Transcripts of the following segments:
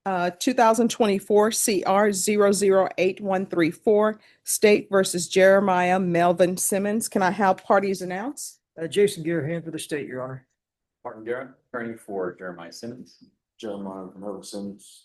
2024 CR 008134, State versus Jeremiah Melvin Simmons. Can I have parties announced? Jason Garahan for the state, Your Honor. Martin Garrett, attorney for Jeremiah Simmons. Jeremiah Melvin Simmons.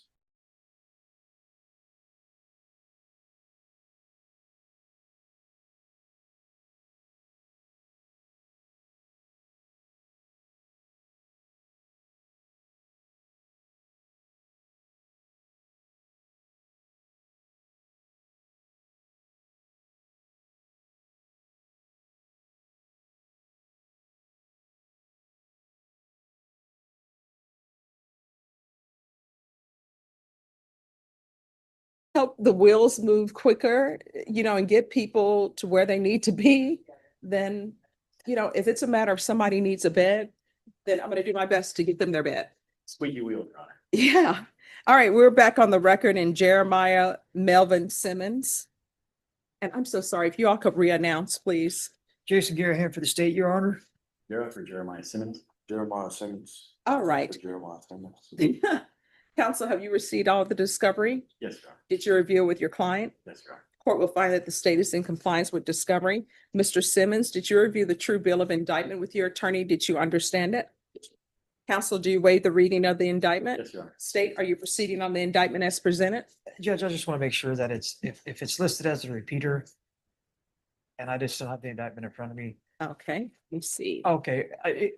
Help the wheels move quicker, and get people to where they need to be, then, if it's a matter of somebody needs a bed, then I'm going to do my best to get them their bed. Squeaky wheel, Your Honor. Yeah. All right, we're back on the record in Jeremiah Melvin Simmons. And I'm so sorry, if you all could re-announce, please. Jason Garahan for the state, Your Honor. Garrett for Jeremiah Simmons. Jeremiah Simmons. All right. Jeremiah Simmons. Counsel, have you received all of the discovery? Yes, Your Honor. Did you review with your client? Yes, Your Honor. Court will find that the state is in compliance with discovery. Mr. Simmons, did you review the true bill of indictment with your attorney? Did you understand it? Counsel, do you waive the reading of the indictment? Yes, Your Honor. State, are you proceeding on the indictment as presented? Judge, I just want to make sure that if it's listed as a repeater, and I just don't have the indictment in front of me. Okay, let me see. Okay,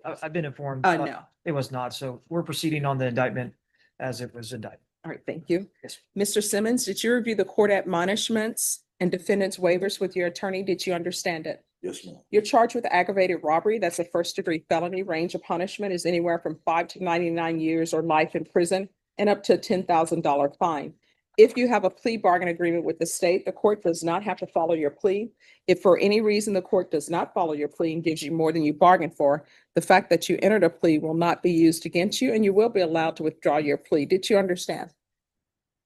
I've been informed. No. It was not. So we're proceeding on the indictment as it was indicted. All right, thank you. Yes. Mr. Simmons, did you review the court admonishments and defendant's waivers with your attorney? Did you understand it? Yes, ma'am. You're charged with aggravated robbery. That's a first-degree felony. Range of punishment is anywhere from 5 to 99 years or life in prison and up to a $10,000 fine. If you have a plea bargain agreement with the state, the court does not have to follow your plea. If for any reason the court does not follow your plea and gives you more than you bargained for, the fact that you entered a plea will not be used against you and you will be allowed to withdraw your plea. Did you understand?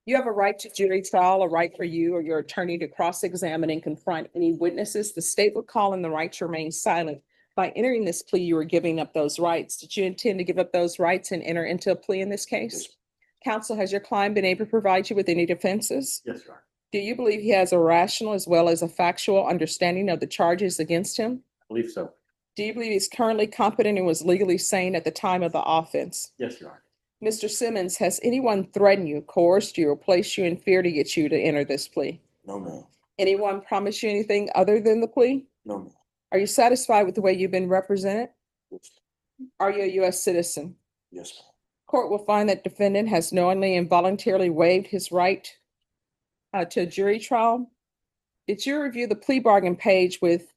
You have a right to jury trial, a right for you or your attorney to cross-examine and confront any witnesses. The state would call in the right to remain silent. By entering this plea, you are giving up those rights. Did you intend to give up those rights and enter into a plea in this case? Counsel, has your client been able to provide you with any defenses? Yes, Your Honor. Do you believe he has a rational as well as a factual understanding of the charges against him? I believe so. Do you believe he's currently competent and was legally sane at the time of the offense? Yes, Your Honor. Mr. Simmons, has anyone threatened you, coerced you, or placed you in fear to get you to enter this plea? No, ma'am. Anyone promise you anything other than the plea? No, ma'am. Are you satisfied with the way you've been represented? Yes, Are you a U.S. citizen? yes, ma'am. Court will find that defendant has knowingly and voluntarily waived his right to a jury trial. Did you review the plea bargain page with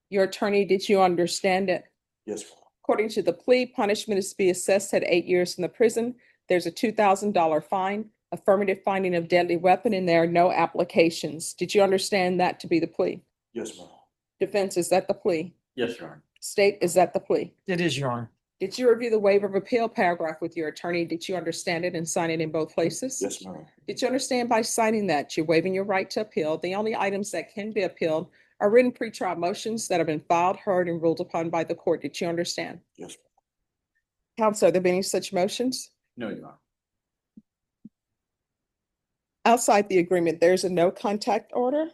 your attorney? Did you understand it? Yes, ma'am. According to the plea, punishment is to be assessed at 8 years in the prison. There's a $2,000 fine, affirmative finding of deadly weapon, and there are no applications. Did you understand that to be the plea? Yes, ma'am. Defense, is that the plea? Yes, Your Honor. State, is that the plea? It is, Your Honor. Did you review the waiver of appeal paragraph with your attorney? Did you understand it and sign it in both places? Yes, ma'am. Did you understand by signing that you're waiving your right to appeal? The only items that can be appealed are written pretrial motions that have been filed, heard, and ruled upon by the court. Did you understand? Yes, ma'am. Counsel, are there been any such motions? No, Your Honor. Outside the agreement, there's a no contact order.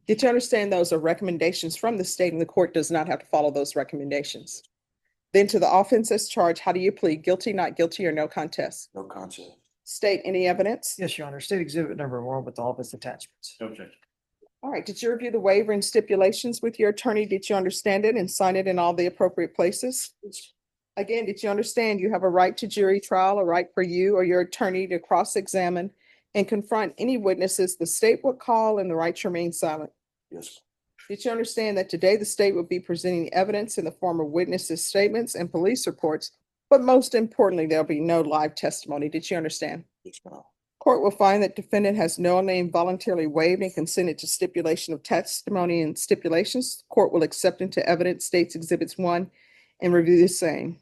Did you understand those are recommendations from the state and the court does not have to follow those recommendations? Then to the offenses charge, how do you plead? Guilty, not guilty, or no contest? No contest. State, any evidence? Yes, Your Honor. State exhibit number 1 with all of its attachments. No objection. All right, did you review the waiver and stipulations with your attorney? Did you understand it and sign it in all the appropriate places? Again, did you understand you have a right to jury trial, a right for you or your attorney to cross-examine and confront any witnesses the state would call and the right to remain silent? Yes, ma'am. Did you understand that today the state will be presenting evidence in the form of witnesses' statements and police reports, but most importantly, there'll be no live testimony? Did you understand? Yes, ma'am. Court will find that defendant has knowingly and voluntarily waived and consented to stipulation of testimony and stipulations. Court will accept into evidence states exhibits 1 and review the same.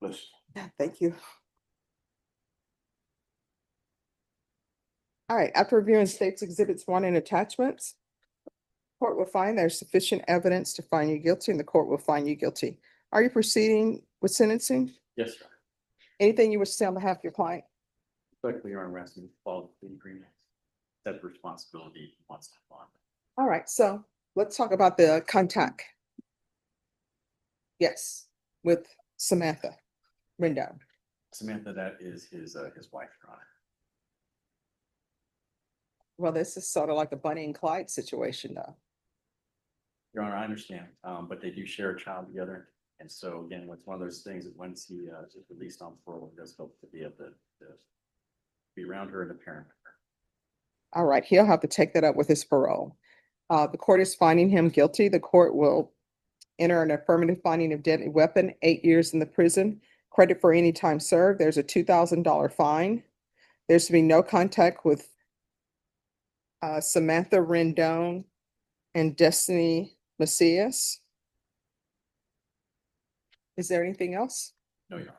Bless Thank you. All right, after reviewing state's exhibits 1 and attachments, court will find there's sufficient evidence to find you guilty and the court will find you guilty. Are you proceeding with sentencing? Yes, Your Honor. Anything you wish to say on behalf of your client? Respectfully, Your Honor, we're asking you to follow the plea agreement. That responsibility once to bond. All right, so let's talk about the contact. Yes, with Samantha Rendon. Samantha, that is his wife, Your Honor. Well, this is sort of like a Bunny and Clyde situation, though. Your Honor, I understand, but they do share a child together. And so again, it's one of those things that once he is released on parole, he does hope to be able to be around her and a parent. All right, he'll have to take that up with his parole. The court is finding him guilty. The court will enter an affirmative finding of deadly weapon, 8 years in the prison, credit for any time served. There's a $2,000 fine. There's to be no contact with Samantha Rendon and Destiny Macias. Is there anything else? No, Your Honor.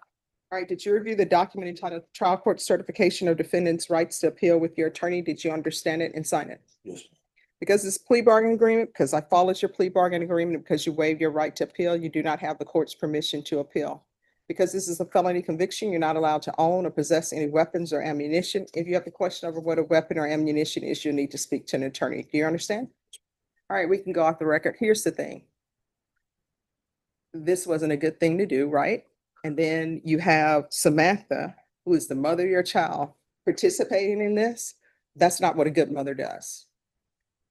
All right, did you review the document entitled Trial Court Certification of Defendant's Rights to Appeal with your attorney? Did you understand it and sign it? you. Yes, ma'am. Because it's plea bargain agreement, because I followed your plea bargain agreement, because you waived your right to appeal, you do not have the court's permission to appeal. Because this is a felony conviction, you're not allowed to own or possess any weapons or ammunition. If you have a question over what a weapon or ammunition is, you need to speak to an attorney. Do you understand? All right, we can go off the record. Here's the thing. This wasn't a good thing to do, right? And then you have Samantha, who is the mother of your child, participating in this. That's not what a good mother does.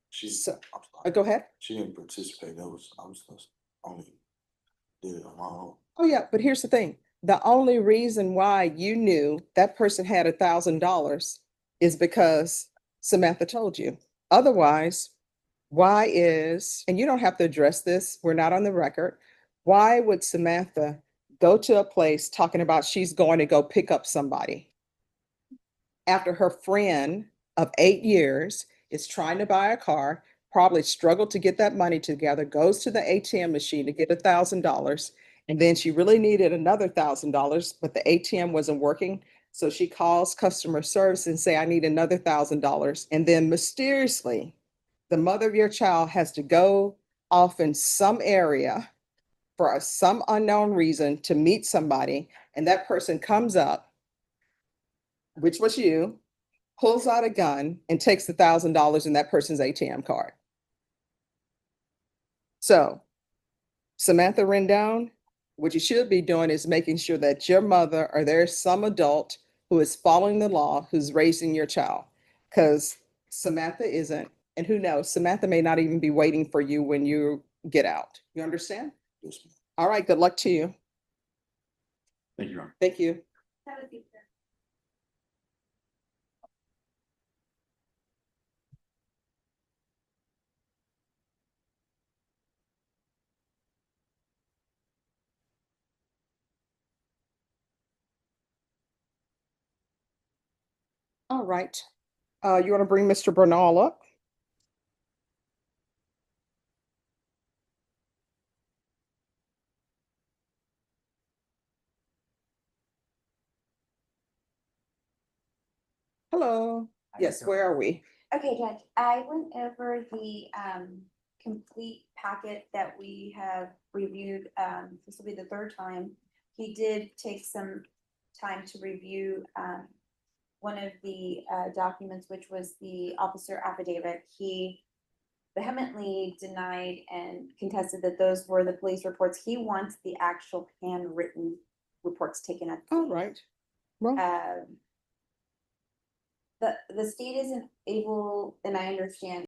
She, So- I'm sorry. Go ahead. She didn't participate. I was only did it on my own. Oh, yeah, but here's the thing. The only reason why you knew that person had $1,000 is because Samantha told you. Otherwise, why is, and you don't have to address this, we're not on the record. Why would Samantha go to a place talking about she's going to go pick up somebody after her friend of 8 years is trying to buy a car, probably struggled to get that money together, goes to the ATM machine to get $1,000, and then she really needed another $1,000, but the ATM wasn't working. So she calls customer service and say, I need another $1,000. And then mysteriously, the mother of your child has to go off in some area for some unknown reason to meet somebody, and that person comes up, which was you, pulls out a gun and takes the $1,000 in that person's ATM card. So Samantha Rendon, what you should be doing is making sure that your mother or there's some adult who is following the law, who's raising your child. Because Samantha isn't, and who knows, Samantha may not even be waiting for you when you get out. You understand? Yes, ma'am. All right, good luck to you. Thank you, Your Honor. Thank you. All right. You want to bring Mr. Bernal up? Hello. Yes, where are we? Okay, Judge, I went over the complete packet that we have reviewed. This will be the third time. He did take some time to review one of the documents, which was the officer affidavit. He vehemently denied and contested that those were the police reports. He wants the actual handwritten reports taken at. All right. Well, The state isn't able, and I understand